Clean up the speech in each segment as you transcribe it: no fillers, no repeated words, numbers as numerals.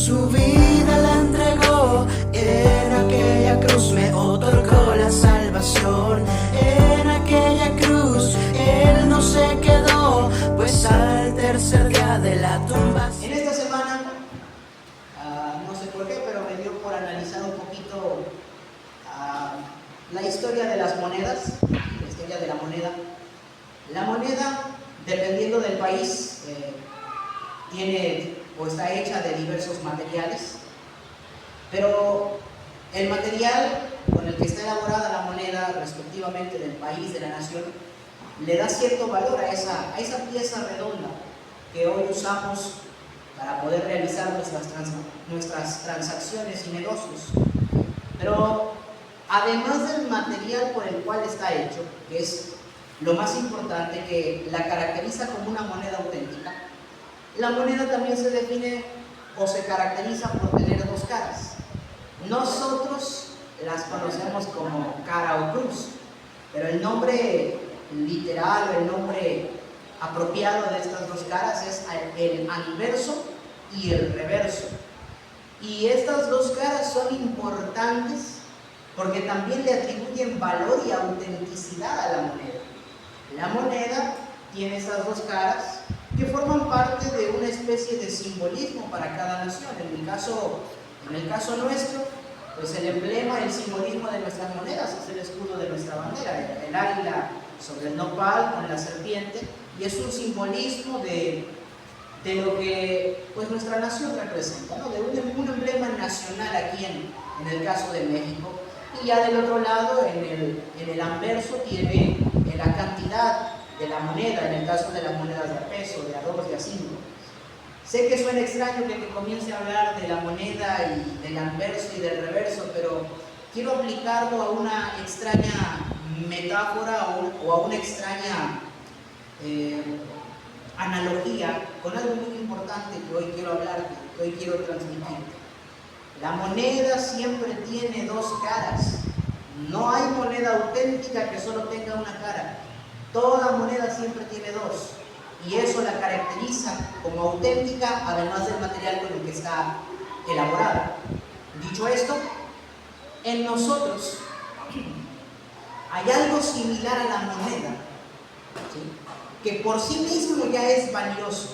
Su vida la entregó, en aquella cruz me otorgó la salvación. En aquella cruz Él no se quedó, pues al tercer día de la tumba. En esta semana, no sé por qué, pero me dio por analizar un poquito la historia de las monedas, la historia de la moneda. La moneda, dependiendo del país, tiene o está hecha de diversos materiales, pero el material con el que está elaborada la moneda, respectivamente del país, de la nación, le da cierto valor a esa pieza redonda que hoy usamos para poder realizar nuestras transacciones y negocios. Pero además del material por el cual está hecho, que es lo más importante, que la caracteriza como una moneda auténtica, la moneda también se define o se caracteriza por tener dos caras. Nosotros las conocemos como cara o cruz, pero el nombre literal o el nombre apropiado de estas dos caras es el anverso y el reverso. Y estas dos caras son importantes porque también le atribuyen valor y autenticidad a la moneda. La moneda tiene estas dos caras que forman parte de una especie de simbolismo para cada nación. En el caso nuestro, pues el emblema, el simbolismo de nuestras monedas es el escudo de nuestra bandera, el águila sobre el nopal con la serpiente, y es un simbolismo de lo que pues nuestra nación representa, ¿no? De un emblema nacional aquí en el caso de México. Y ya del otro lado, en el anverso, tiene la cantidad de la moneda, en el caso de las monedas de a peso, de a 2, de a 5. Sé que suena extraño que te comience a hablar de la moneda y del anverso y del reverso, pero quiero aplicarlo a una extraña metáfora o a una extraña analogía con algo muy importante que hoy quiero hablarte, que hoy quiero transmitirte. La moneda siempre tiene dos caras. No hay moneda auténtica que solo tenga una cara. Toda moneda siempre tiene dos. Y eso la caracteriza como auténtica, además del material con el que está elaborada. Dicho esto, en nosotros hay algo similar a la moneda, ¿sí?, que por sí mismo ya es valioso.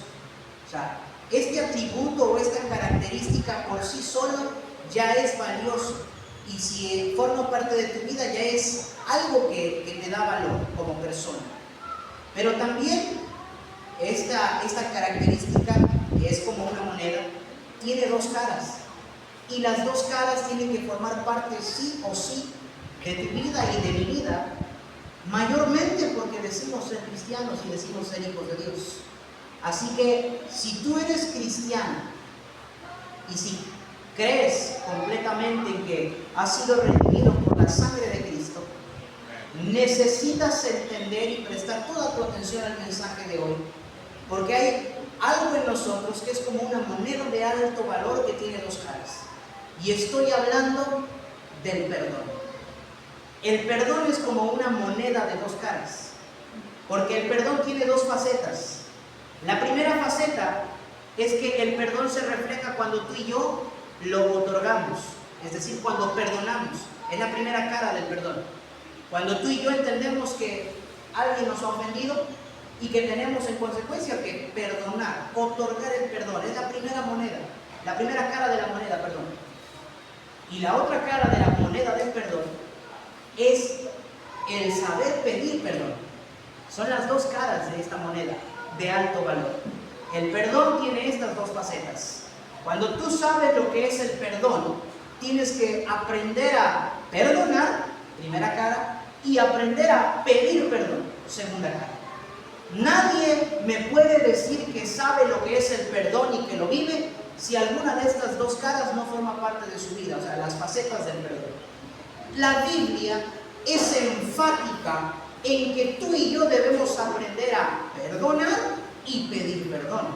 O sea, este atributo o esta característica por sí solo ya es valioso. Y si forma parte de tu vida, ya es algo que te da valor como persona. Pero también esta característica, que es como una moneda, tiene dos caras. Y las dos caras tienen que formar parte sí o sí de tu vida y de mi vida, mayormente porque decimos ser cristianos y decimos ser hijos de Dios. Así que si tú eres cristiano y si crees completamente en que has sido redimido por la sangre de Cristo, necesitas entender y prestar toda tu atención al mensaje de hoy, porque hay algo en nosotros que es como una moneda de alto valor que tiene dos caras. Y estoy hablando del perdón. El perdón es como una moneda de dos caras, porque el perdón tiene dos facetas. La primera faceta es que el perdón se refleja cuando tú y yo lo otorgamos, es decir, cuando perdonamos. Es la primera cara del perdón. Cuando tú y yo entendemos que alguien nos ha ofendido y que tenemos en consecuencia que perdonar, otorgar el perdón. Es la primera moneda, la primera cara de la moneda, perdón. Y la otra cara de la moneda del perdón es el saber pedir perdón. Son las dos caras de esta moneda de alto valor. El perdón tiene estas dos facetas. Cuando tú sabes lo que es el perdón, tienes que aprender a perdonar, primera cara, y aprender a pedir perdón, segunda cara. Nadie me puede decir que sabe lo que es el perdón y que lo vive si alguna de estas dos caras no forma parte de su vida, o sea, las facetas del perdón. La Biblia es enfática en que tú y yo debemos aprender a perdonar y pedir perdón.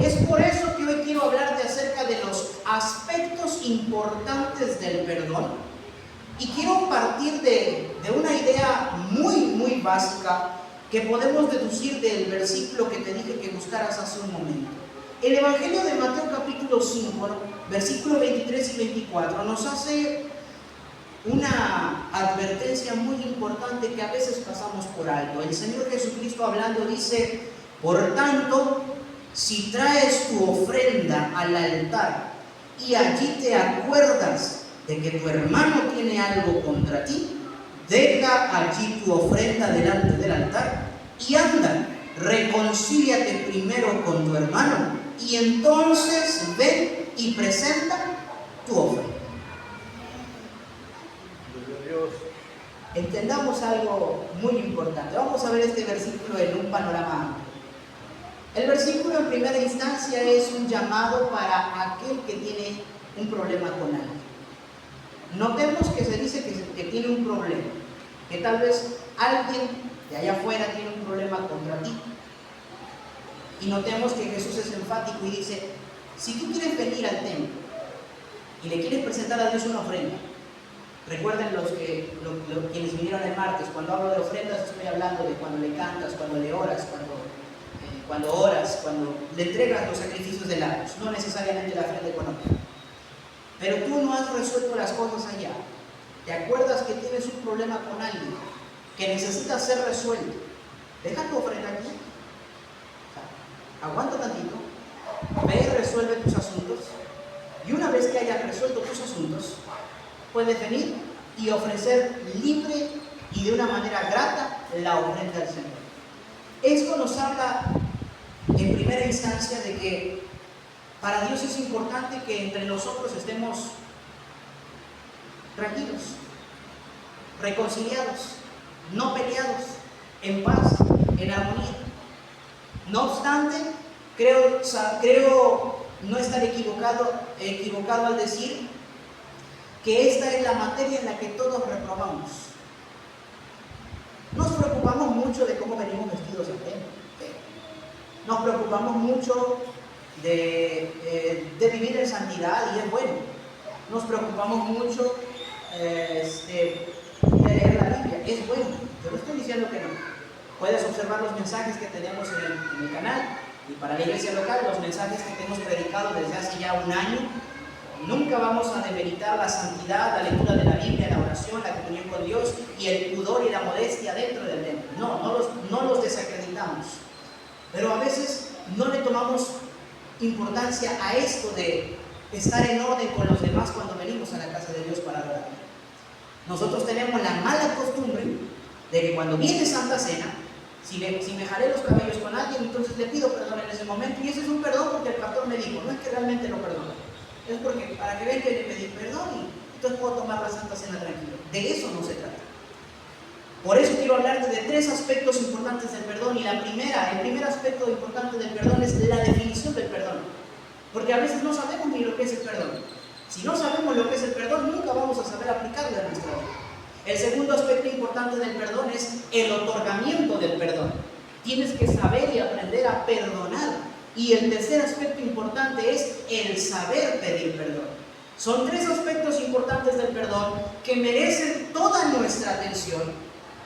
Es por eso que hoy quiero hablarte acerca de los aspectos importantes del perdón, y quiero partir de una idea muy básica que podemos deducir del versículo que te dije que buscaras hace un momento. El Evangelio de Mateo capítulo capítulo 5, versículos 23 y 24, nos hace una advertencia muy importante que a veces pasamos por alto. El Señor Jesucristo hablando dice: por tanto, si traes tu ofrenda al altar y allí te acuerdas de que tu hermano tiene algo contra ti, deja allí tu ofrenda delante del altar y anda, reconcíliate primero con tu hermano y entonces ven y presenta tu ofrenda. Entendamos algo muy importante. Vamos a ver este versículo en un panorama amplio. El versículo en primera instancia es un llamado para aquel que tiene un problema con alguien. Notemos que se dice que tiene un problema, que tal vez alguien de allá afuera tiene un problema contra ti. Y notemos que Jesús es enfático y dice: si tú quieres venir al templo y le quieres presentar a Dios una ofrenda, recuerden quienes vinieron el martes, cuando hablo de ofrendas estoy hablando de cuando le cantas, cuando le oras, cuando oras, cuando le entregas los sacrificios de labios, no necesariamente la ofrenda económica. Pero tú no has resuelto las cosas allá. ¿Te acuerdas que tienes un problema con alguien que necesita ser resuelto? Deja tu ofrenda aquí. Aguanta tantito, ve y resuelve tus asuntos. Y una vez que hayas resuelto tus asuntos, puedes venir y ofrecer libre y de una manera grata la ofrenda al Señor. Esto nos habla en primera instancia de que para Dios es importante que entre nosotros estemos tranquilos, reconciliados, no peleados, en paz, en armonía. No obstante, creo no estar equivocado al decir que esta es la materia en la que todos reprobamos. Nos preocupamos mucho de cómo venimos vestidos al templo. Nos preocupamos mucho de vivir en santidad, y es bueno. Nos preocupamos mucho de leer la Biblia, es bueno. Yo no estoy diciendo que no. Puedes observar los mensajes que tenemos en el canal, y para la iglesia local, los mensajes que hemos predicado desde hace ya un año. Nunca vamos a demeritar la santidad, la lectura de la Biblia, la oración, la comunión con Dios y el pudor y la modestia dentro del templo. No los desacreditamos. Pero a veces no le tomamos importancia a esto de estar en orden con los demás cuando venimos a la casa de Dios para adorar. Nosotros tenemos la mala costumbre de que cuando viene Santa Cena, si me jalé los cabellos con alguien, entonces le pido perdón en ese momento, y ese es un perdón porque el pastor me dijo, no es que realmente lo perdono, es porque para que vean que le pedí perdón y entonces puedo tomar la Santa Cena tranquilo. De eso no se trata. Por eso quiero hablarte de tres aspectos importantes del perdón, y el primer aspecto importante del perdón es la definición del perdón, porque a veces no sabemos ni lo que es el perdón. Si no sabemos lo que es el perdón, nunca vamos a saber aplicarlo en nuestra vida. El segundo aspecto importante del perdón es el otorgamiento del perdón. Tienes que saber y aprender a perdonar. Y el tercer aspecto importante es el saber pedir perdón. Son tres aspectos importantes del perdón que merecen toda nuestra atención,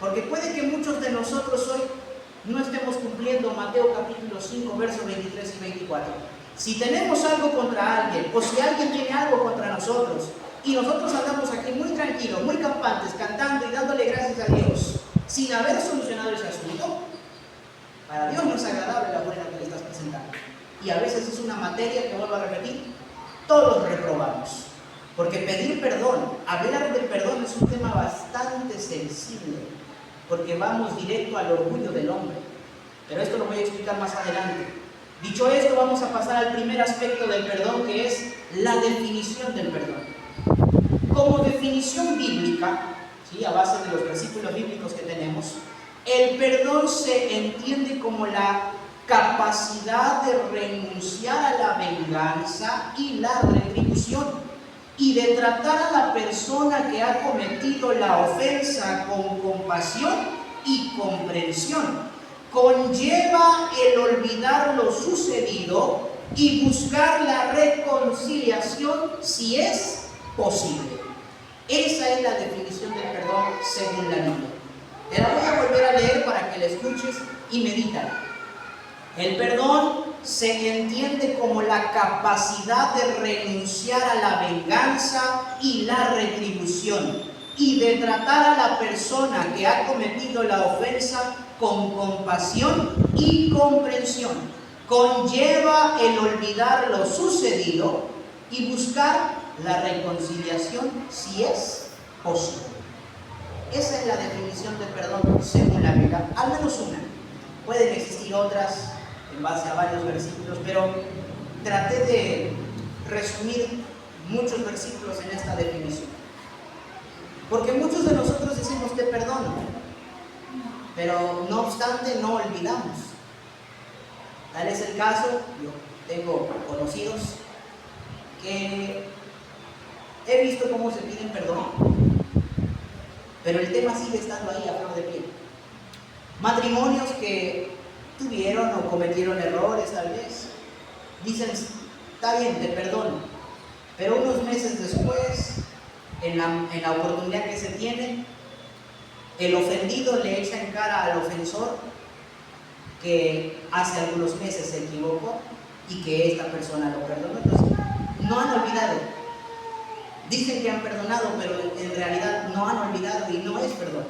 porque puede que muchos de nosotros hoy no estemos cumpliendo Mateo capítulo 5, versos 23 y 24. Si tenemos algo contra alguien, o si alguien tiene algo contra nosotros, y nosotros andamos aquí muy tranquilos, muy campantes, cantando y dándole gracias a Dios, sin haber solucionado ese asunto, para Dios no es agradable la ofrenda que le estás presentando. Y a veces es una materia que, vuelvo a repetir, todos reprobamos. Porque pedir perdón, hablar de perdón es un tema bastante sensible, porque vamos directo al orgullo del hombre. Pero esto lo voy a explicar más adelante. Dicho esto, vamos a pasar al primer aspecto del perdón, que es la definición del perdón. Como definición bíblica, ¿sí?, a base de los versículos bíblicos que tenemos, el perdón se entiende como la capacidad de renunciar a la venganza y la retribución, y de tratar a la persona que ha cometido la ofensa con compasión y comprensión. Conlleva el olvidar lo sucedido y buscar la reconciliación si es posible. Esa es la definición del perdón según la Biblia. Te la voy a volver a leer para que la escuches y medítala. El perdón se entiende como la capacidad de renunciar a la venganza y la retribución y de tratar a la persona que ha cometido la ofensa con compasión y comprensión. Conlleva el olvidar lo sucedido y buscar la reconciliación si es posible. Esa es la definición de perdón según la Biblia, al menos una. Pueden existir otras en base a varios versículos, pero traté de resumir muchos versículos en esta definición. Porque muchos de nosotros decimos te perdono, pero no obstante no olvidamos. Tal es el caso, yo tengo conocidos que he visto cómo se piden perdón, pero el tema sigue estando ahí a flor de piel. Matrimonios que tuvieron o cometieron errores tal vez, dicen, está bien, te perdono, pero unos meses después, en la oportunidad que se tiene, el ofendido le echa en cara al ofensor que hace algunos meses se equivocó y que esta persona lo perdonó. Entonces, no han olvidado. Dicen que han perdonado, pero en realidad no han olvidado y no es perdón.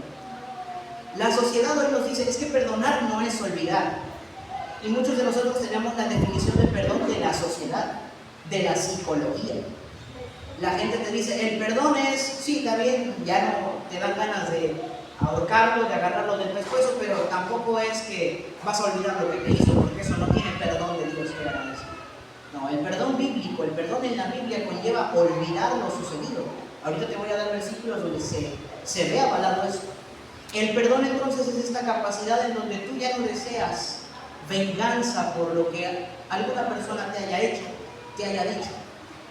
La sociedad hoy nos dice, es que perdonar no es olvidar. Y muchos de nosotros tenemos la definición del perdón de la sociedad, de la psicología. La gente te dice, el perdón es, sí, está bien, ya no te dan ganas de ahorcarlo, de agarrarlo del pescuezo, pero tampoco es que vas a olvidar lo que te hizo, porque eso no tiene perdón de Dios que haga eso. No, el perdón bíblico, el perdón en la Biblia conlleva olvidar lo sucedido. Ahorita te voy a dar versículos donde se ve avalado eso. El perdón entonces es esta capacidad en donde tú ya no deseas venganza por lo que alguna persona te haya hecho, te haya dicho.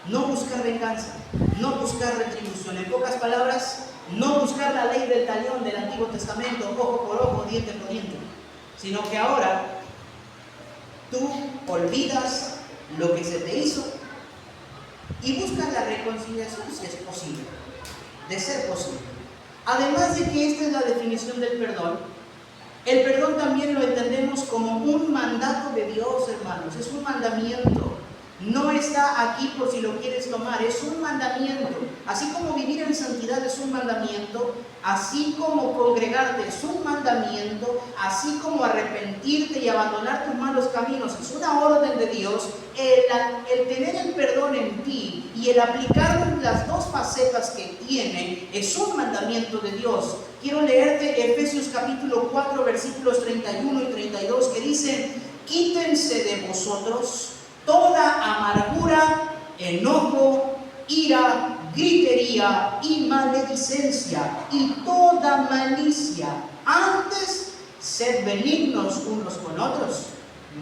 No buscar venganza, no buscar retribución. En pocas palabras, no buscar la ley del talión del Antiguo Testamento, ojo por ojo, diente por diente, sino que ahora tú olvidas lo que se te hizo y buscas la reconciliación si es posible, de ser posible. Además de que esta es la definición del perdón, el perdón también lo entendemos como un mandato de Dios, hermanos, es un mandamiento. No está aquí por si lo quieres tomar, es un mandamiento. Así como vivir en santidad es un mandamiento, así como congregarte es un mandamiento, así como arrepentirte y abandonar tus malos caminos es una orden de Dios, el tener el perdón en ti y el aplicarlo en las dos facetas que tiene es un mandamiento de Dios. Quiero leerte Efesios capítulo 4 versículos 31 y 32 que dicen, quítense de vosotros toda amargura, enojo, ira, gritería y maledicencia y toda malicia. Antes, sed benignos unos con otros,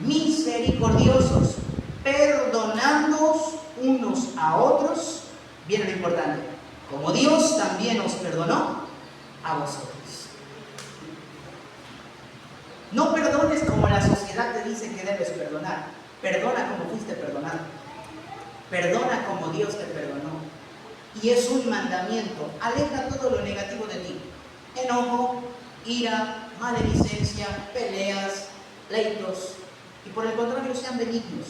misericordiosos, perdonándoos unos a otros. Viene lo importante, como Dios también os perdonó a vosotros. No perdones como la sociedad te dice que debes perdonar. Perdona como fuiste perdonado. Perdona como Dios te perdonó. Y es un mandamiento. Aleja todo lo negativo de ti. Enojo, ira, maledicencia, peleas, pleitos. Y por el contrario, sean benignos.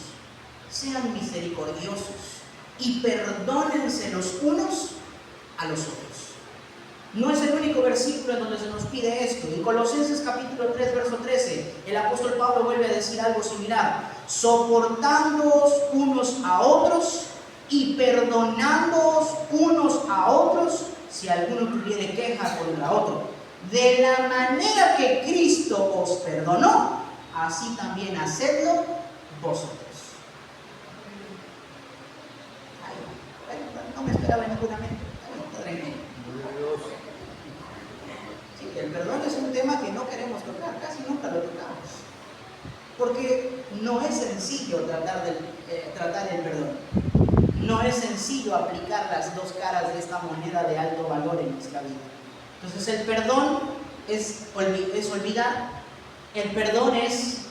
Sean misericordiosos. Y perdónense los unos a los otros. No es el único versículo en donde se nos pide esto. En Colosenses capítulo 3, verso 13, el apóstol Pablo vuelve a decir algo similar. Soportándoos unos a otros y perdonándoos unos a otros si alguno tuviere queja contra otro. De la manera que Cristo os perdonó, así también hacedlo vosotros. Ay, no me esperaba ninguna mente. Sí, el perdón es un tema que no queremos tocar, casi nunca lo tocamos. Porque no es sencillo tratar el perdón. No es sencillo aplicar las dos caras de esta moneda de alto valor en nuestra vida. Entonces el perdón es olvidar. El perdón es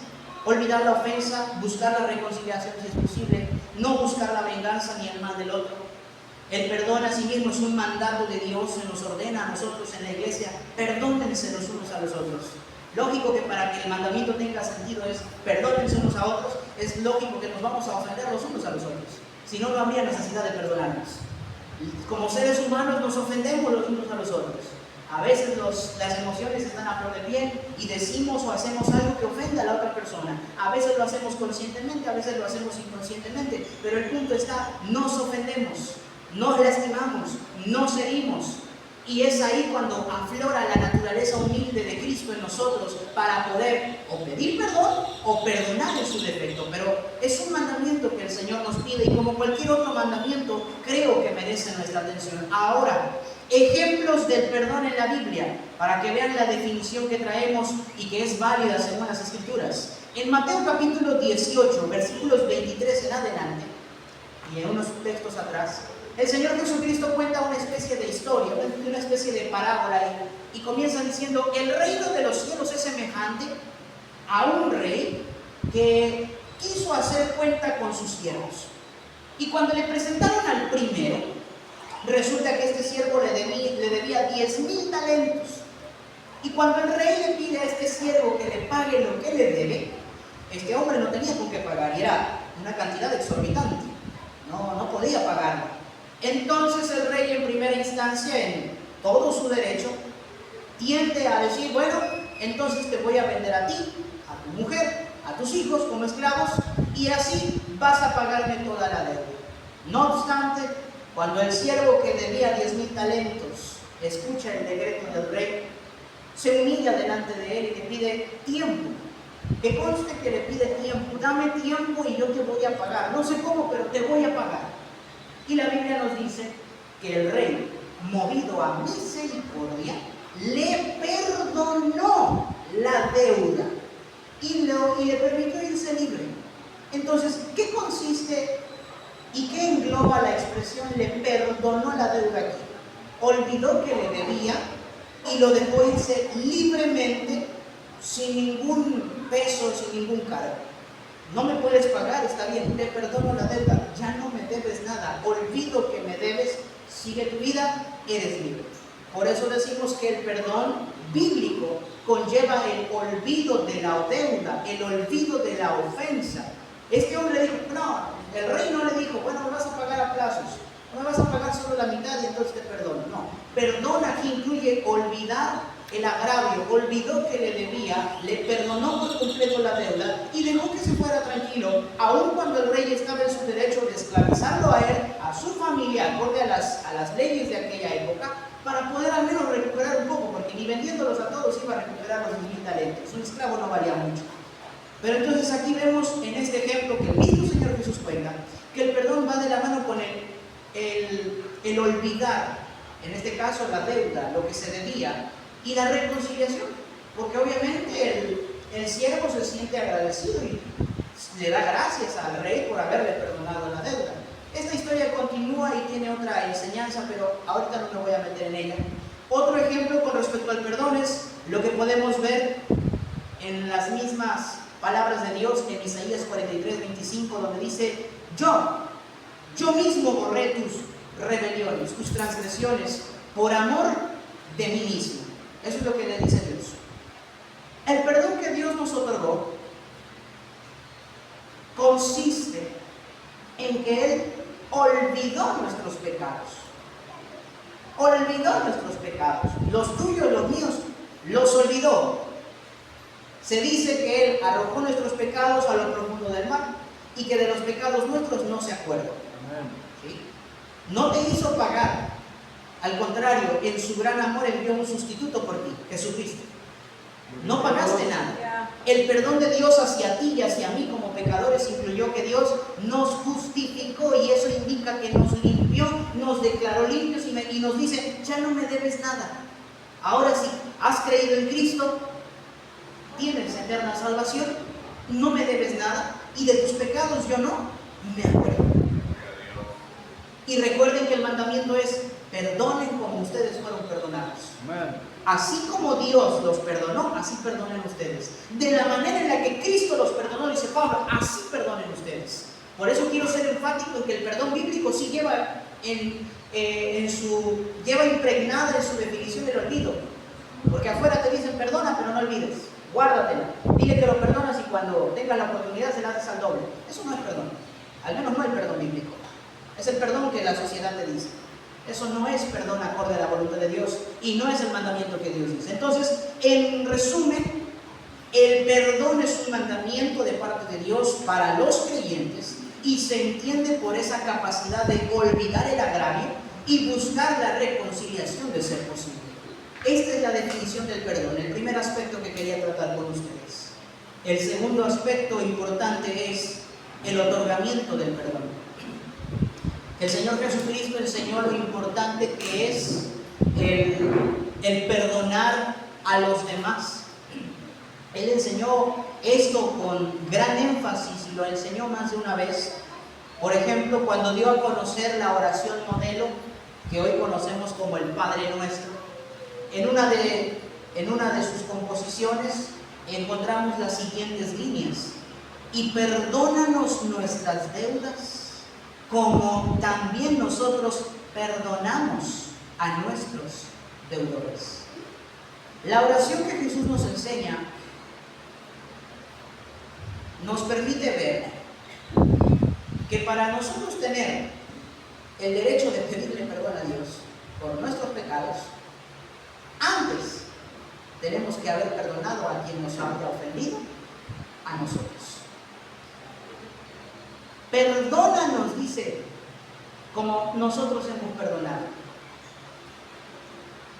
olvidar la ofensa, buscar la reconciliación si es posible, no buscar la venganza ni el mal del otro. El perdón asimismo es un mandato de Dios, se nos ordena a nosotros en la iglesia, perdónense los unos a los otros. Lógico que para que el mandamiento tenga sentido es perdónense unos a otros, es lógico que nos vamos a ofender los unos a los otros. Si no, no habría necesidad de perdonarnos. Como seres humanos nos ofendemos los unos a los otros. A veces las emociones están a flor de piel y decimos o hacemos algo que ofende a la otra persona. A veces lo hacemos conscientemente, a veces lo hacemos inconscientemente. Pero el punto está, nos ofendemos, nos lastimamos, nos herimos. Y es ahí cuando aflora la naturaleza humilde de Cristo en nosotros para poder o pedir perdón o perdonar en su defecto. Pero es un mandamiento que el Señor nos pide y como cualquier otro mandamiento creo que merece nuestra atención. Ahora, ejemplos del perdón en la Biblia para que vean la definición que traemos y que es válida según las Escrituras. En Mateo capítulo 18, versículos 23 en adelante y en unos textos atrás, el Señor Jesucristo cuenta una especie de historia, una especie de parábola y comienza diciendo: el reino de los cielos es semejante a un rey que quiso hacer cuenta con sus siervos. Y cuando le presentaron al primero, resulta que este siervo le debía 10,000 talentos. Y cuando el rey le pide a este siervo que le pague lo que le debe, este hombre no tenía con qué pagar y era una cantidad exorbitante. No podía pagarlo. Entonces el rey, en primera instancia, en todo su derecho, tiende a decir: bueno, entonces te voy a vender a ti, a tu mujer, a tus hijos como esclavos, y así vas a pagarme toda la deuda. No obstante, cuando el siervo que debía 10,000 talentos escucha el decreto del rey, se humilla delante de él y le pide tiempo. Que conste que le pide tiempo: dame tiempo y yo te voy a pagar. No sé cómo, pero te voy a pagar. Y la Biblia nos dice que el rey, movido a misericordia, le perdonó la deuda y le permitió irse libre. Entonces, ¿qué consiste y qué engloba la expresión le perdonó la deuda aquí? Olvidó que le debía y lo dejó irse libremente, sin ningún peso, sin ningún cargo. No me puedes pagar, está bien, te perdono la deuda, ya no me debes nada, olvido que me debes, sigue tu vida, eres libre. Por eso decimos que el perdón bíblico conlleva el olvido de la deuda, el olvido de la ofensa. Este hombre dijo: no, el rey no le dijo: bueno, me vas a pagar a plazos, no me vas a pagar solo la mitad y entonces te perdono. No, perdón aquí incluye olvidar el agravio, olvidó que le debía, le perdonó por completo la deuda y dejó que se fuera tranquilo, aun cuando el rey estaba en su derecho de esclavizarlo a él, a su familia, acorde a las leyes de aquella época, para poder al menos recuperar un poco, porque ni vendiéndolos a todos iba a recuperar los 10,000 talentos. Un esclavo no valía mucho. Pero entonces aquí vemos en este ejemplo que el mismo Señor Jesús cuenta que el perdón va de la mano con el olvidar, en este caso la deuda, lo que se debía, y la reconciliación, porque obviamente el siervo se siente agradecido y le da gracias al rey por haberle perdonado la deuda. Esta historia continúa y tiene otra enseñanza, pero ahorita no me voy a meter en ella. Otro ejemplo con respecto al perdón es lo que podemos ver en las mismas palabras de Dios en Isaías 43:25, donde dice: yo mismo borré tus rebeliones, tus transgresiones, por amor de mí mismo. Eso es lo que le dice Dios. El perdón que Dios nos otorgó consiste en que Él olvidó nuestros pecados. Olvidó nuestros pecados. Los tuyos, los míos, los olvidó. Se dice que Él arrojó nuestros pecados a lo profundo del mar y que de los pecados nuestros no se acuerda. ¿Sí? No te hizo pagar. Al contrario, en su gran amor envió un sustituto por ti, Jesucristo. No pagaste nada. El perdón de Dios hacia ti y hacia mí como pecadores incluyó que Dios nos justificó, y eso indica que nos limpió, nos declaró limpios y nos dice: ya no me debes nada. Ahora sí, has creído en Cristo, tienes eterna salvación, no me debes nada, y de tus pecados yo no me acuerdo. Y recuerden que el mandamiento es: perdonen como ustedes fueron perdonados. Amén. Así como Dios los perdonó, así perdonen ustedes. De la manera en la que Cristo los perdonó, dice Pablo, así perdonen ustedes. Por eso quiero ser enfático en que el perdón bíblico sí lleva impregnada en su definición el olvido. Porque afuera te dicen perdona, pero no olvides. guárdatela. Dile que lo perdonas y cuando tengas la oportunidad se la haces al doble. Eso no es perdón. Al menos no el perdón bíblico. Es el perdón que la sociedad te dice. Eso no es perdón acorde a la voluntad de Dios y no es el mandamiento que Dios dice. Entonces, en resumen, el perdón es un mandamiento de parte de Dios para los creyentes y se entiende por esa capacidad de olvidar el agravio y buscar la reconciliación de ser posible. Esta es la definición del perdón, el primer aspecto que quería tratar con ustedes. El segundo aspecto importante es el otorgamiento del perdón. El Señor Jesucristo enseñó lo importante que es el perdonar a los demás. Él enseñó esto con gran énfasis y lo enseñó más de una vez. Por ejemplo, cuando dio a conocer la oración modelo, que hoy conocemos como el Padre Nuestro, en una de sus composiciones encontramos las siguientes líneas: y perdónanos nuestras deudas, como también nosotros perdonamos a nuestros deudores. La oración que Jesús nos enseña nos permite ver que para nosotros tener el derecho de pedirle perdón a Dios por nuestros pecados, antes tenemos que haber perdonado a quien nos haya ofendido, a nosotros. Perdónanos, dice, como nosotros hemos perdonado.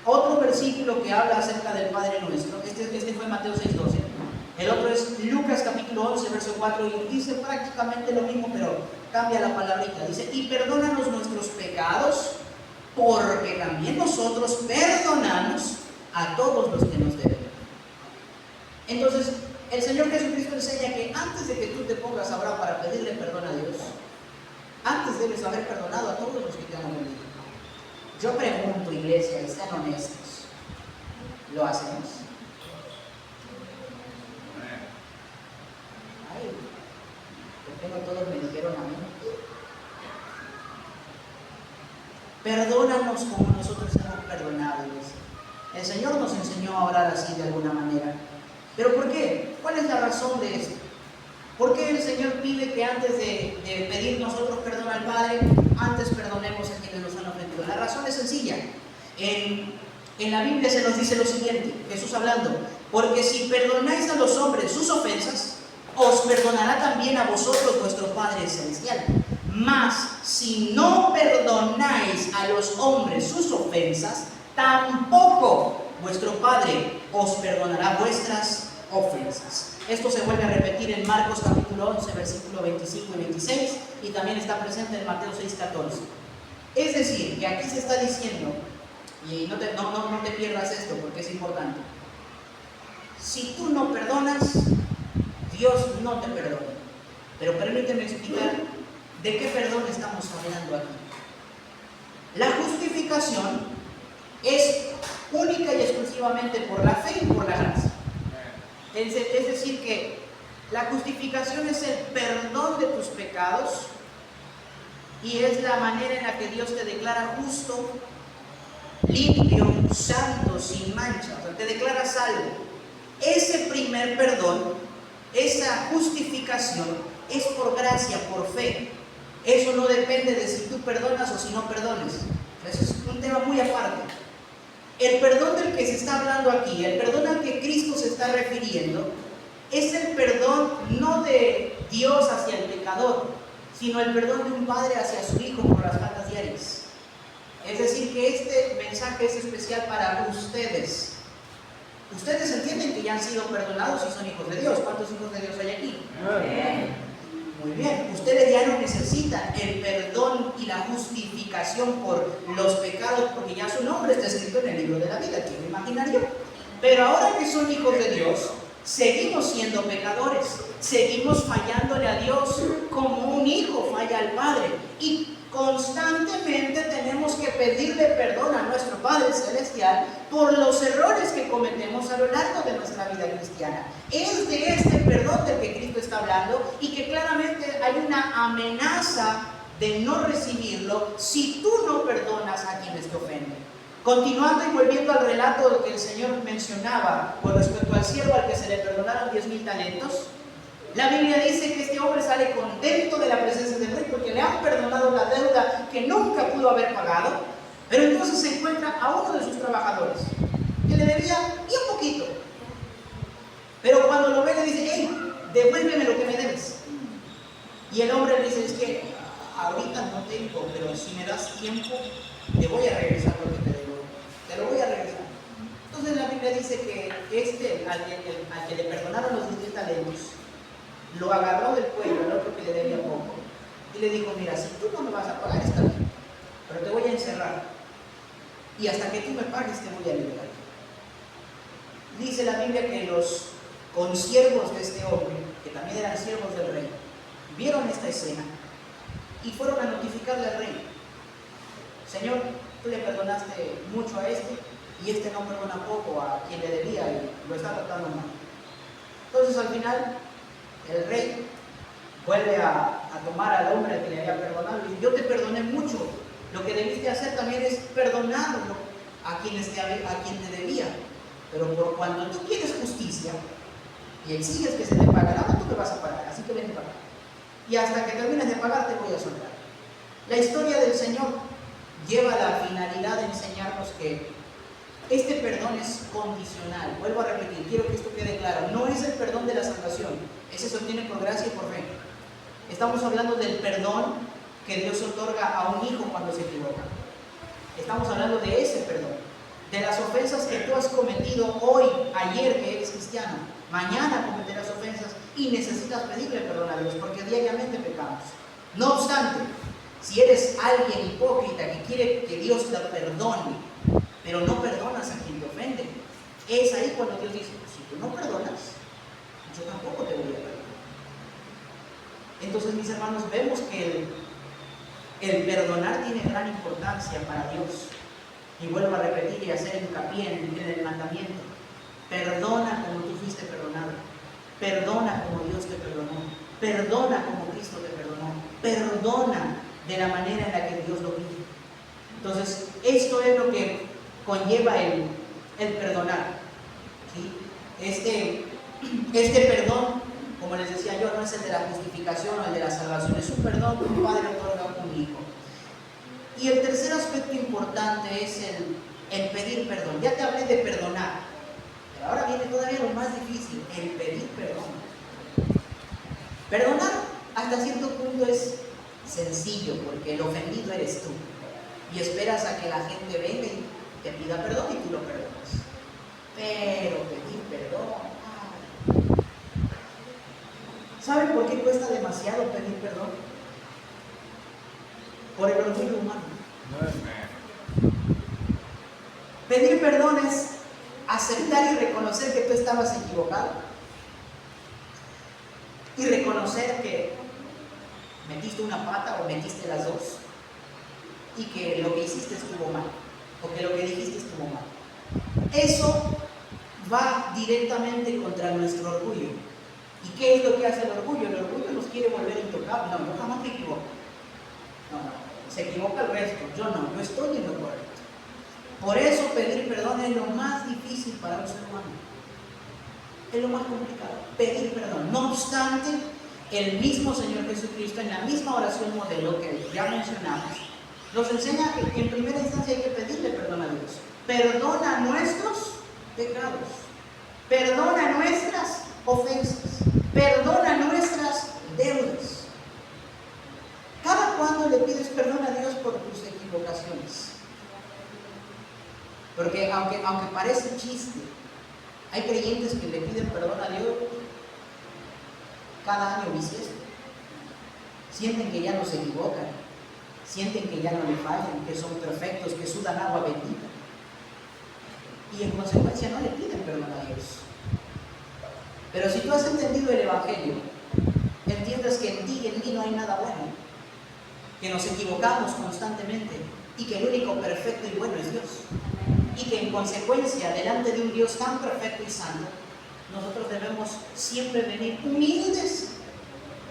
Otro versículo que habla acerca del Padre Nuestro, este fue Mateo 6:12. El otro es Lucas capítulo 11, verso 4, y dice prácticamente lo mismo, pero cambia la palabrita. Dice, y perdónanos nuestros pecados, porque también nosotros perdonamos a todos los que nos deben. Entonces, el Señor Jesucristo enseña que antes de que tú te pongas a orar para pedirle perdón a Dios, antes debes haber perdonado a todos los que te han ofendido. Yo pregunto, iglesia, y sean honestos, ¿lo hacemos? Ay, ¿por qué no todos me dijeron amén? Perdónanos como nosotros hemos perdonado, iglesia. El Señor nos enseñó a orar así de alguna manera. ¿Pero por qué? ¿Cuál es la razón de esto? ¿Por qué el Señor pide que antes de pedir nosotros perdón al Padre, antes perdonemos a quienes nos han ofendido? La razón es sencilla. En la Biblia se nos dice lo siguiente, Jesús hablando: porque si perdonáis a los hombres sus ofensas, os perdonará también a vosotros vuestro Padre Celestial. Mas si no perdonáis a los hombres sus ofensas, tampoco vuestro Padre os perdonará vuestras ofensas. Esto se vuelve a repetir en Marcos capítulo 11, versículo 25 y 26, y también está presente en Mateo 6:14. Es decir, que aquí se está diciendo, y no te pierdas esto porque es importante: si tú no perdonas, Dios no te perdona. Pero permíteme explicar de qué perdón estamos hablando aquí. La justificación es única y exclusivamente por la fe y por la gracia. Es decir, que la justificación es el perdón de tus pecados y es la manera en la que Dios te declara justo, limpio, santo, sin mancha. O sea, te declara salvo. Ese primer perdón, esa justificación, es por gracia, por fe. Eso no depende de si tú perdonas o si no perdones. Eso es un tema muy aparte. El perdón del que se está hablando aquí, el perdón al que Cristo se está refiriendo, es el perdón no de Dios hacia el pecador, sino el perdón de un padre hacia su hijo por las faltas diarias. Es decir, que este mensaje es especial para ustedes. Ustedes entienden que ya han sido perdonados y son hijos de Dios. ¿Cuántos hijos de Dios hay aquí? Amén. Muy bien, ustedes ya no necesitan el perdón y la justificación por los pecados, porque ya su nombre está escrito en el libro de la vida, ¿quién lo imaginaría? Pero ahora que son hijos de Dios, seguimos siendo pecadores, seguimos fallándole a Dios como un hijo falla al Padre, y constantemente tenemos que pedirle perdón a nuestro Padre Celestial por los errores que cometemos a lo largo de nuestra vida cristiana. Es de este perdón del que Cristo está hablando, y que claramente hay una amenaza de no recibirlo si tú no perdonas a quienes te ofenden. Continuando y volviendo al relato que el Señor mencionaba con respecto al siervo al que se le perdonaron 10,000 talentos, la Biblia dice que este hombre sale contento de la presencia del rey porque le han perdonado la deuda que nunca pudo haber pagado, pero entonces se encuentra a uno de sus trabajadores que le debía bien poquito. Pero cuando lo ve le dice: hey, devuélveme lo que me debes. Y el hombre le dice: es que ahorita no tengo, pero si me das tiempo, te voy a regresar lo que te debo. Te lo voy a regresar. Entonces la Biblia dice que al que le perdonaron los 10,000 talentos, lo agarró del cuello al otro que le debía poco y le dijo: mira, si tú no me vas a pagar, está bien, pero te voy a encerrar y hasta que tú me pagues te voy a liberar. Dice la Biblia que los consiervos de este hombre, que también eran siervos del rey, vieron esta escena y fueron a notificarle al rey: Señor, tú le perdonaste mucho a este y este no perdona poco a quien le debía y lo está tratando mal. Entonces al final el rey vuelve a tomar al hombre que le había perdonado y dice: yo te perdoné mucho, lo que debiste hacer también es perdonarlo a quien te debía, pero por cuando tú quieres justicia y exiges que se te pague, no, tú me vas a pagar, así que ven a pagar. Y hasta que termines de pagar te voy a soltar. La historia del Señor lleva la finalidad de enseñarnos que este perdón es condicional. Vuelvo a repetir, quiero que esto quede claro. No es el perdón de la salvación, ese se obtiene por gracia y por fe. Estamos hablando del perdón que Dios otorga a un hijo cuando se equivoca. Estamos hablando de ese perdón, de las ofensas que tú has cometido hoy, ayer que eres cristiano. Mañana cometerás ofensas y necesitas pedirle perdón a Dios porque diariamente pecamos. No obstante, si eres alguien hipócrita que quiere que Dios te perdone, pero no perdonas a quien te ofende, es ahí cuando Dios dice: si tú no perdonas, yo tampoco te voy a perdonar. Entonces, mis hermanos, vemos que el perdonar tiene gran importancia para Dios. Y vuelvo a repetir y hacer hincapié en el mandamiento: perdona como tú fuiste perdonado, perdona como Dios te perdonó, perdona como Cristo te perdonó, perdona de la manera en la que Dios lo pide. Entonces, esto es lo que conlleva el perdonar, ¿sí? Este perdón, como les decía yo, no es el de la justificación o el de la salvación, es un perdón que un padre otorga a un hijo. Y el tercer aspecto importante es el pedir perdón. Ya te hablé de perdonar, pero ahora viene todavía lo más difícil: el pedir perdón. Perdonar hasta cierto punto es sencillo porque el ofendido eres tú y esperas a que la gente venga y te pida perdón y tú lo perdonas. Pero pedir perdón, ¿saben por qué cuesta demasiado pedir perdón? Por el orgullo humano. Pedir perdón es aceptar y reconocer que tú estabas equivocado y reconocer que metiste una pata o metiste las dos y que lo que hiciste estuvo mal o que lo que dijiste estuvo mal. Eso va directamente contra nuestro orgullo. ¿Y qué es lo que hace el orgullo? El orgullo nos quiere volver intocables. No, yo jamás me equivoco. No. Se equivoca el resto, yo no, yo estoy en lo correcto. Por eso pedir perdón es lo más difícil para un ser humano. Es lo más complicado, pedir perdón. No obstante, el mismo Señor Jesucristo, en la misma oración modelo que ya mencionamos, nos enseña que en primera instancia hay que pedirle perdón a Dios. Perdona nuestros pecados, perdona nuestras ofensas, perdona nuestras deudas. ¿Cada cuándo le pides perdón a Dios por tus equivocaciones? Porque aunque parece chiste, hay creyentes que le piden perdón a Dios cada año bisiesto. Sienten que ya no se equivocan, sienten que ya no le fallan, que son perfectos, que sudan agua bendita. Y en consecuencia no le piden perdón a Dios. Pero si tú has entendido el Evangelio, entiendes que en ti y en mí no hay nada bueno, que nos equivocamos constantemente y que el único perfecto y bueno es Dios. Y que en consecuencia, delante de un Dios tan perfecto y santo, nosotros debemos siempre venir humildes,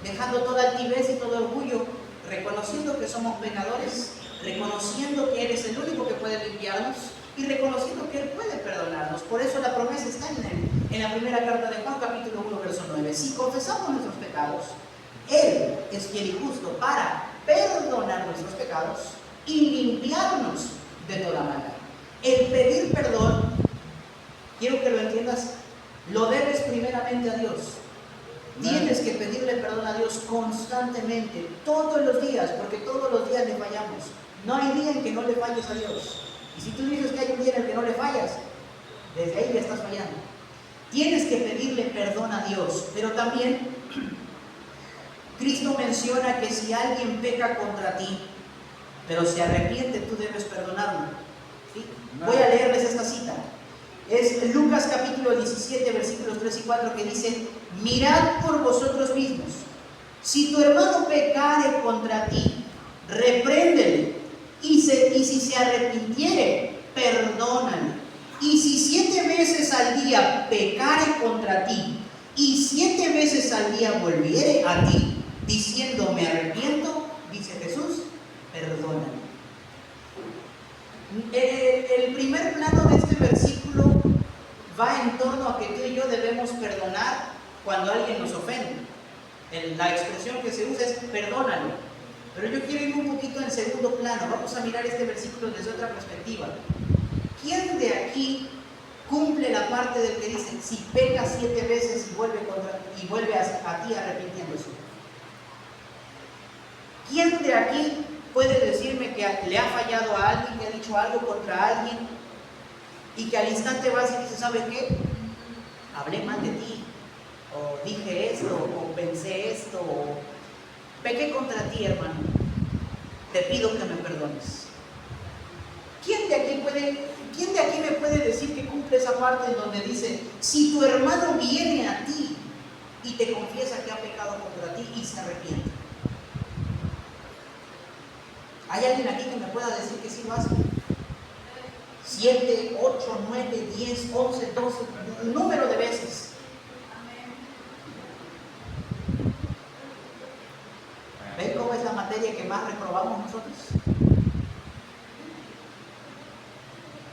dejando toda altivez y todo orgullo, reconociendo que somos pecadores, reconociendo que eres el único que puede limpiarnos y reconociendo que Él puede perdonarnos. Por eso la promesa está en la primera carta de Juan, capítulo 1, verso 9. Si confesamos nuestros pecados, Él es fiel y justo para perdonar nuestros pecados y limpiarnos de toda maldad. El pedir perdón, quiero que lo entiendas, lo debes primeramente a Dios. Tienes que pedirle perdón a Dios constantemente, todos los días, porque todos los días le fallamos. No hay día en que no le falles a Dios. Y si tú dices que hay un día en el que no le fallas, desde ahí le estás fallando. Tienes que pedirle perdón a Dios, pero también Cristo menciona que si alguien peca contra ti, pero se arrepiente, tú debes perdonarlo. ¿Sí? Voy a leerles esta cita. Es Lucas capítulo 17, versículos 3 y 4, que dice: mirad por vosotros mismos. Si tu hermano pecare contra ti, repréndele, y si se arrepintiere, perdónale. Y si 7 veces al día pecare contra ti, y 7 veces al día volviere a ti, diciendo me arrepiento, dice Jesús, perdónale. El primer plano de este versículo va en torno a que tú y yo debemos perdonar cuando alguien nos ofende. La expresión que se usa es perdónalo. Pero yo quiero ir un poquito en segundo plano. Vamos a mirar este versículo desde otra perspectiva. ¿Quién de aquí cumple la parte del que dice si peca 7 veces y vuelve a ti arrepintiéndose? ¿Quién de aquí puede decirme que le ha fallado a alguien, que ha dicho algo contra alguien y que al instante vas y dices, ¿sabe qué? Hablé mal de ti, o dije esto, o pensé esto, o pequé contra ti, hermano, te pido que me perdones? ¿Quién de aquí me puede decir que cumple esa parte en donde dice, si tu hermano viene a ti y te confiesa que ha pecado contra ti y se arrepiente? ¿Hay alguien aquí que me pueda decir que sí lo hace? 7, 8, 9, 10, 11, 12, un número de veces. ¿Ven cómo es la materia que más reprobamos nosotros?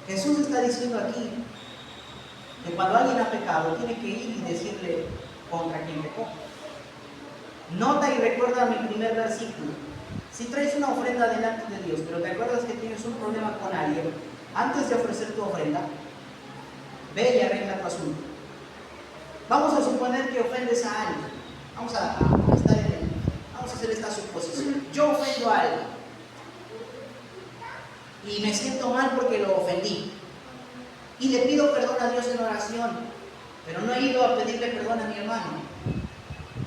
Jesús está diciendo aquí que cuando alguien ha pecado tiene que ir y decirle contra quien pecó. Nota y recuerda mi primer versículo. Si traes una ofrenda delante de Dios, pero te acuerdas que tienes un problema con alguien, antes de ofrecer tu ofrenda, ve y arregla tu asunto. Vamos a suponer que ofendes a alguien. Vamos a hacer esta suposición. Yo ofendo a alguien y me siento mal porque lo ofendí. Y le pido perdón a Dios en oración, pero no he ido a pedirle perdón a mi hermano.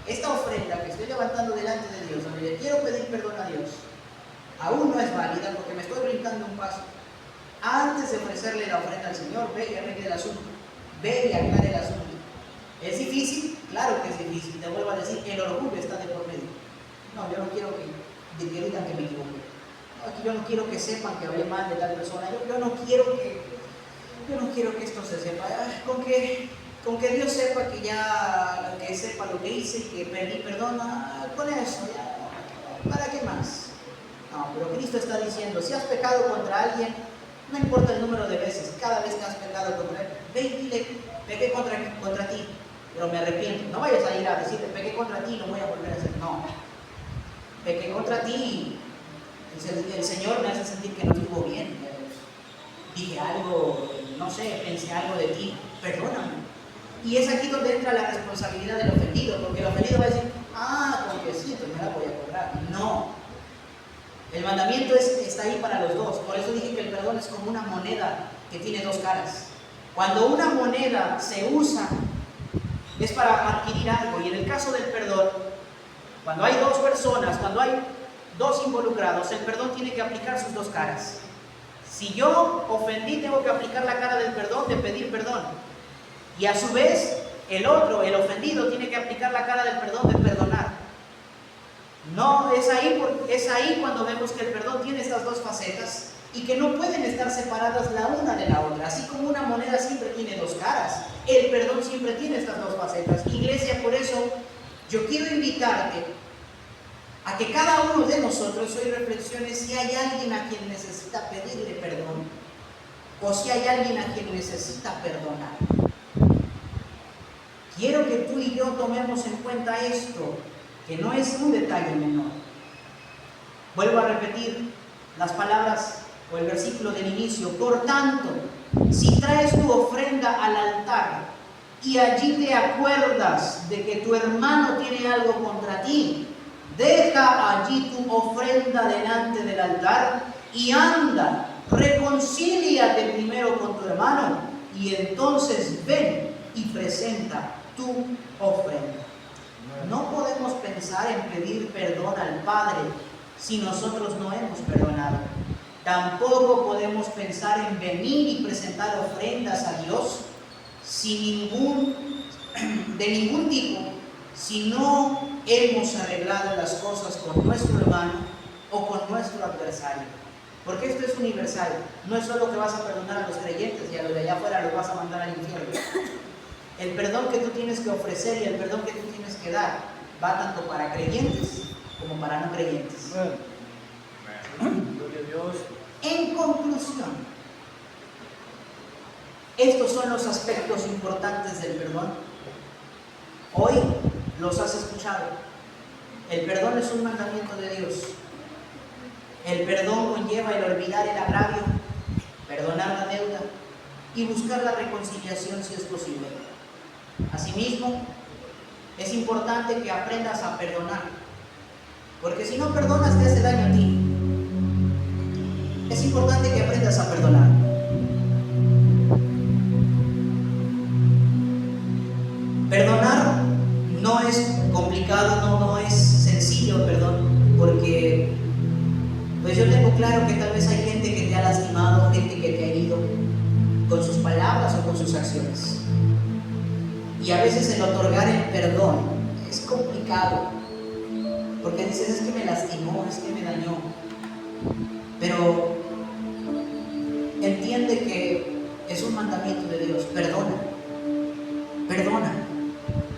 Esta ofrenda que estoy levantando delante de Dios, donde le quiero pedir perdón a Dios, aún no es válida porque me estoy brincando un paso. Antes de ofrecerle la ofrenda al Señor, ve y arregle el asunto. Ve y aclare el asunto. ¿Es difícil? Claro que es difícil. Te vuelvo a decir, el orgullo está de por medio. No, yo no quiero que digan que me equivoqué. No, yo no quiero que sepan que hablé mal de tal persona. Yo no quiero que esto se sepa. Con que Dios sepa que sepa lo que hice y que pedí perdón, con eso, ya, ¿para qué más? No, pero Cristo está diciendo, si has pecado contra alguien, no importa el número de veces, cada vez que has pecado contra él, ve y dile, pequé contra ti, pero me arrepiento. No vayas a ir a decirle, pequé contra ti, no voy a volver a hacer. No, pequé contra ti, el Señor me hace sentir que no estuvo bien, dije algo, no sé, pensé algo de ti, perdóname. Y es aquí donde entra la responsabilidad del ofendido, porque el ofendido va a decir, porque sí, pues me la voy a cobrar. No. El mandamiento está ahí para los dos. Por eso dije que el perdón es como una moneda que tiene 2 caras. Cuando una moneda se usa, es para adquirir algo. Y en el caso del perdón, cuando hay 2 personas, cuando hay 2 involucrados, el perdón tiene que aplicar sus 2 caras. Si yo ofendí, tengo que aplicar la cara del perdón, de pedir perdón. Y a su vez, el ofendido, tiene que aplicar la cara del perdón, de perdonar. No, es ahí cuando vemos que el perdón tiene estas 2 facetas y que no pueden estar separadas la una de la otra. Así como una moneda siempre tiene 2 caras, el perdón siempre tiene estas 2 facetas. Iglesia, por eso yo quiero invitarte a que cada uno de nosotros hoy reflexione si hay alguien a quien necesita pedirle perdón. o si hay alguien a quien necesita perdonar. Quiero que tú y yo tomemos en cuenta esto, que no es un detalle menor. Vuelvo a repetir las palabras o el versículo del inicio. Por tanto, si traes tu ofrenda al altar y allí te acuerdas de que tu hermano tiene algo contra ti, deja allí tu ofrenda delante del altar y anda, reconcíliate primero con tu hermano y entonces ven y presenta tu ofrenda. No podemos pensar en pedir perdón al Padre si nosotros no hemos perdonado. Tampoco podemos pensar en venir y presentar ofrendas a Dios de ningún tipo, si no hemos arreglado las cosas con nuestro hermano o con nuestro adversario. Porque esto es universal. No es solo que vas a perdonar a los creyentes y a los de allá afuera los vas a mandar al infierno. El perdón que tú tienes que ofrecer y el perdón que tú tienes que dar va tanto para creyentes como para no creyentes. Gloria a Dios. En conclusión, estos son los aspectos importantes del perdón. Hoy los has escuchado. El perdón es un mandamiento de Dios. El perdón conlleva el olvidar el agravio, perdonar la deuda y buscar la reconciliación si es posible. Asimismo, es importante que aprendas a perdonar, porque si no perdonas te hace daño a ti. Es importante que aprendas a perdonar. Perdonar no es complicado, no es sencillo, perdón, porque pues yo tengo claro que tal vez hay gente que te ha lastimado, gente que te ha herido con sus palabras o con sus acciones. Y a veces el otorgar el perdón es complicado, porque dices, es que me lastimó, es que me dañó. Pero entiende que es un mandamiento de Dios, perdona, perdona.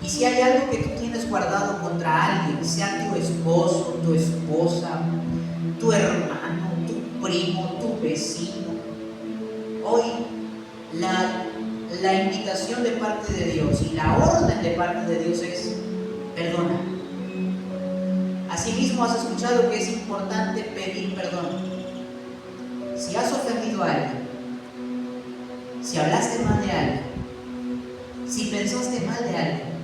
Y si hay algo que tú tienes guardado contra alguien, sea tu esposo, tu esposa, tu hermano, tu primo, tu vecino, hoy la invitación de parte de Dios y la orden de parte de Dios es perdona. Asimismo has escuchado que es importante pedir perdón. Si has ofendido a alguien, si hablaste mal de alguien, si pensaste mal de alguien,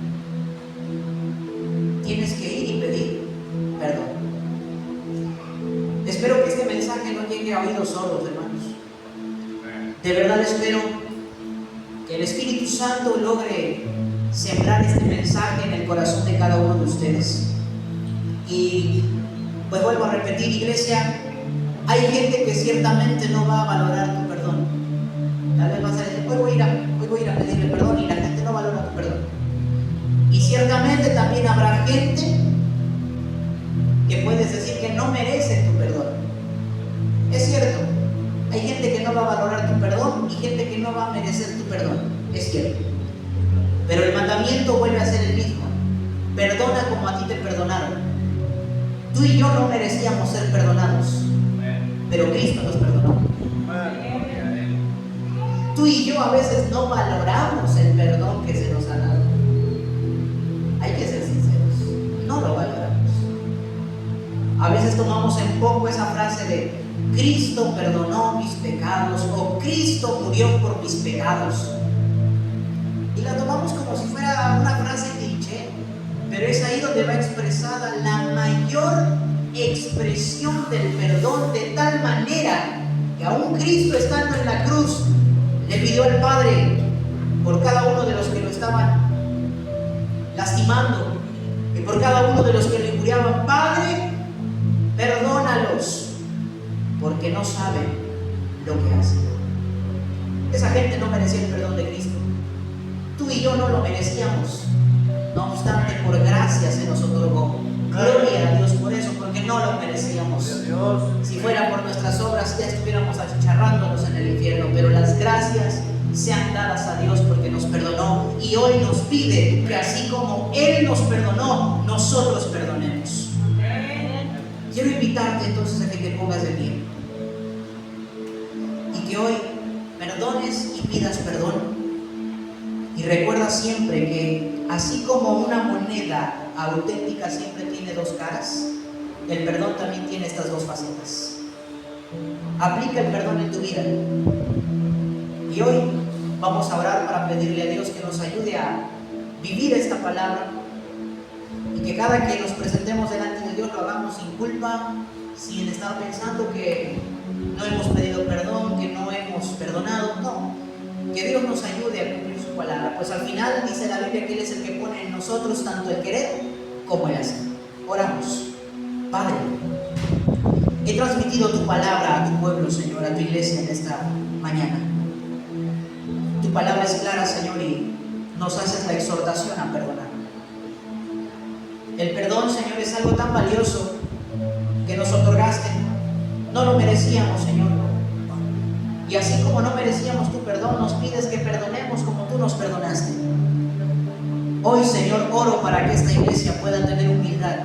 tienes que ir y pedir perdón. Espero que este mensaje no llegue a oídos sordos, hermanos. De verdad espero que el Espíritu Santo logre sembrar este mensaje en el corazón de cada uno de ustedes. Y pues vuelvo a repetir, iglesia, hay gente que ciertamente no va a valorar tu perdón. Tal vez vas a decir, hoy voy a ir a pedirle perdón, y la gente no valora tu perdón. Y ciertamente también habrá gente que puedes decir que no merece tu perdón. Es cierto, hay gente que no va a valorar tu perdón y gente que no va a merecer tu perdón. Es cierto. Pero el mandamiento vuelve a ser el mismo. Perdona como a ti te perdonaron. Tú y yo no merecíamos ser perdonados, pero Cristo nos perdonó. Tú y yo a veces no valoramos el perdón que se nos ha dado. Hay que ser sinceros, no lo valoramos. A veces tomamos en poco esa frase de Cristo perdonó mis pecados o Cristo murió por mis pecados. Y la tomamos como si fuera una frase cliché, pero es ahí donde va expresada la mayor expresión del perdón, de tal manera que aún Cristo estando en la cruz le pidió al Padre por cada uno de los que lo estaban lastimando y por cada uno de los que le injuriaban: Padre, perdónalos, porque no saben lo que hacen. Esa gente no merecía el perdón de Cristo. Tú y yo no lo merecíamos. No obstante, por gracia se nos otorgó. Gloria a Dios por eso, porque no lo merecíamos. Si fuera por nuestras obras, ya estuviéramos achicharrándonos en el infierno. Pero las gracias sean dadas a Dios porque nos perdonó. Y hoy nos pide que así como Él nos perdonó, nosotros perdonemos. Quiero invitarte entonces a que te pongas de pie y que hoy perdones y pidas perdón. Y recuerda siempre que así como una moneda auténtica siempre tiene dos caras, el perdón también tiene estas dos facetas. Aplica el perdón en tu vida. Y hoy vamos a orar para pedirle a Dios que nos ayude a vivir esta palabra y que cada que nos presentemos delante de Dios lo hagamos sin culpa, sin estar pensando que no hemos pedido perdón, que no hemos perdonado. No, que Dios nos ayude a cumplir su palabra, pues al final dice la Biblia que Él es el que pone en nosotros tanto el querer como el hacer. Oramos. Padre, he transmitido tu palabra a tu pueblo, Señor, a tu iglesia en esta mañana. Tu palabra es clara, Señor, y nos haces la exhortación a perdonar. El perdón, Señor, es algo tan valioso que nos otorgaste. No lo merecíamos, Señor. Y así como no merecíamos tu perdón, nos pides que perdonemos como tú nos perdonaste. Hoy, Señor, oro para que esta iglesia pueda tener humildad,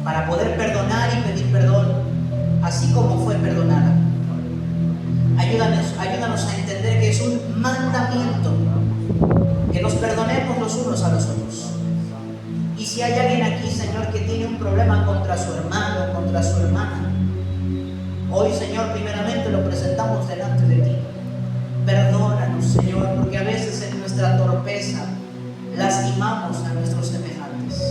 para poder perdonar y pedir perdón, así como fue perdonada. Ayúdanos a entender que es un mandamiento que nos perdonemos los unos a los otros. Y si hay alguien aquí, Señor, que tiene un problema contra su hermano, contra su hermana, hoy, Señor, primeramente lo presentamos delante de ti. Perdónanos, Señor, porque a veces en nuestra torpeza lastimamos a nuestros semejantes.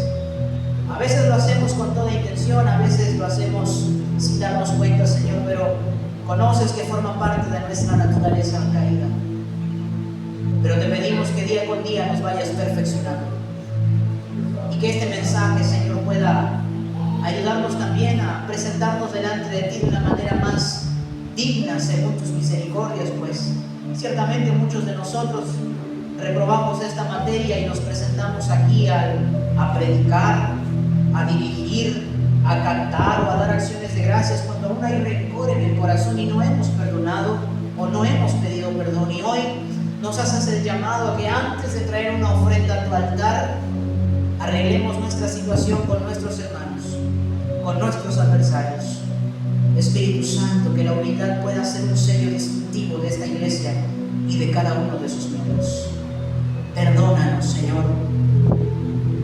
A veces lo hacemos con toda intención, a veces lo hacemos sin darnos cuenta, Señor, pero conoces que forma parte de nuestra naturaleza caída. Pero te pedimos que día con día nos vayas perfeccionando. Y que este mensaje, Señor, pueda ayudarnos también a presentarnos delante de ti de una manera más digna según tus misericordias, pues ciertamente muchos de nosotros reprobamos esta materia y nos presentamos aquí a predicar, a dirigir, a cantar o a dar acciones de gracias cuando aún hay rencor en el corazón y no hemos perdonado o no hemos pedido perdón. Y hoy nos haces el llamado a que antes de traer una ofrenda a tu altar, arreglemos nuestra situación con nuestros hermanos, con nuestros adversarios. Espíritu Santo, que la humildad pueda ser un sello distintivo de esta iglesia y de cada uno de sus miembros. Perdónanos, Señor.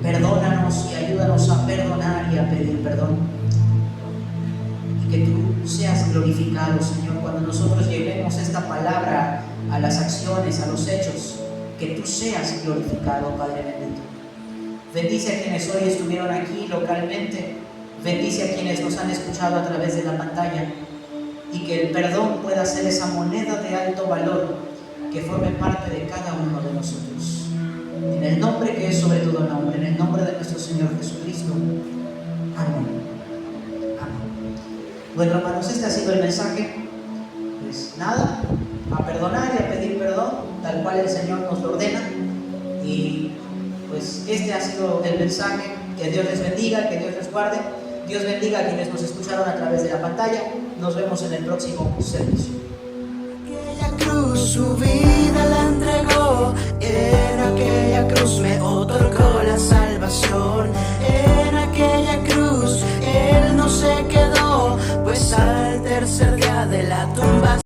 Perdónanos y ayúdanos a perdonar y a pedir perdón. Y que tú seas glorificado, Señor, cuando nosotros llevemos esta palabra a las acciones, a los hechos. Que tú seas glorificado, Padre bendito. Bendice a quienes hoy estuvieron aquí localmente. Bendice a quienes nos han escuchado a través de la pantalla. Y que el perdón pueda ser esa moneda de alto valor que forme parte de cada uno de nosotros. En el nombre que es sobre todo nombre, en el nombre de nuestro Señor Jesucristo. Amén. Amén. Bueno, hermanos, este ha sido el mensaje. Pues nada, a perdonar y a pedir perdón, tal cual el Señor nos lo ordena. Y pues este ha sido el mensaje. Que Dios les bendiga, que Dios les guarde. Dios bendiga a quienes nos escucharon a través de la pantalla. Nos vemos en el próximo servicio. Aquella cruz, su vida la entregó. En aquella cruz me otorgó la salvación. En aquella cruz Él no se quedó, pues al tercer día de la tumba